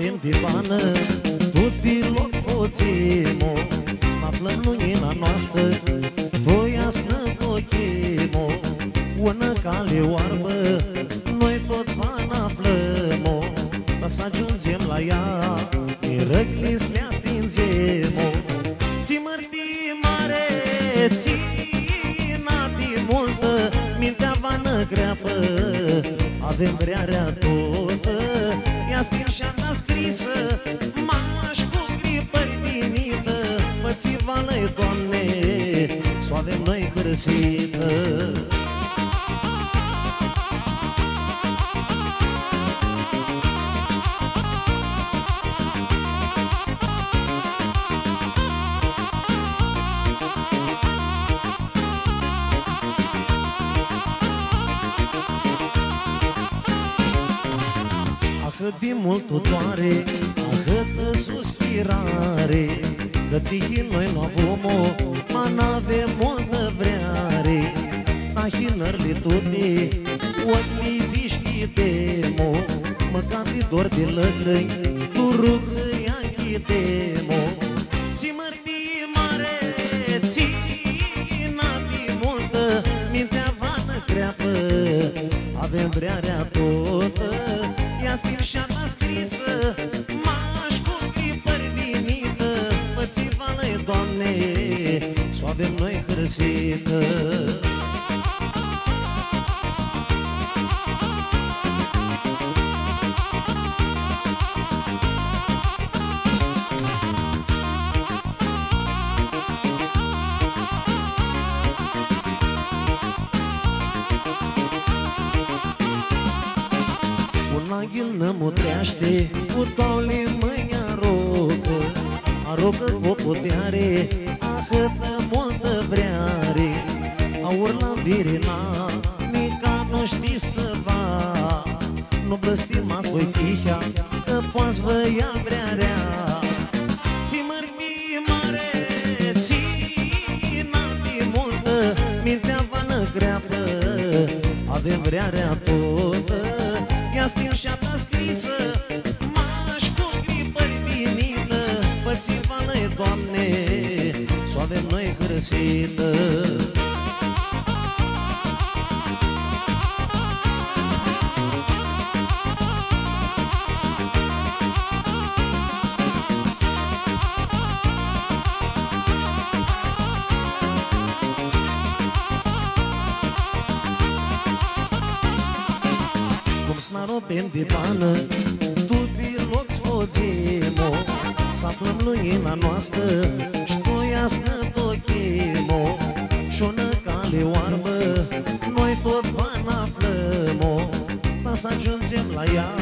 pe divană, tu deloc foțimo, snaflăm luina noastră, voia snătochimo, una cale oarbă, noi tot aflăm, ca să ajungem la ea, din răclis le astinzem. Ți mărtii mare, țina de multă, mintea vană greapă, avem vrearea totă, ea stinșa ta scrisă, maș cu gripări vinită, fățivală-i, Doamne, s-o avem noi hărăsită. Cât de mult tu doare, câtă suspirare, că tihi noi nu avem-o, ma n-avem multă vreare. Ta hinările toate, ori dișchitemo, măcar de dor de lăgrăi, turuță-i achitemo. Ți mărtii mare, țina de multă, mintea vană creapă, avem vrearea totă, ea stinșa ta scrisă, maș cu gripări vinită, fățivală-i, Doamne, s-o avem noi hărăsită. Aghil nămutreaște, cu toale mâini arocă o puteare, câtă multă vreare. Aur la virina, mica nu știi să va, nu blăstimați voi tihea, că poți vă ia vrearea. Ți mărtii mare, țina de multă, mintea vană greapă, avem vrearea totă, ea stinșa ta scrisă, maș cu gripări vinită, fățivală-i, Doamne, s-o avem noi hărăsită. Snaro pe divană, tu deloc sfoțimo, să aflăm luina noastră, și voia snătochimo, și-o cale oarbă, noi tot aflăm, ca să ajungem la ea,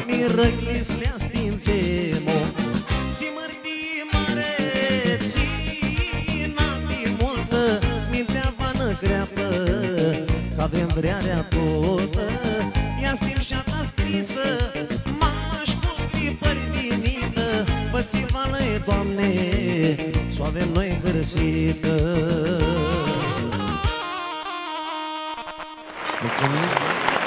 mirăclis le astințem. Ți mărtii mare, țina de multă, mintea vană greapă, că avem vrearea totă, ea stinșa ta scrisă, maș cu gripări vinită, fățivală-i, Doamne, s-o avem noi hărăsită. Mulțumim!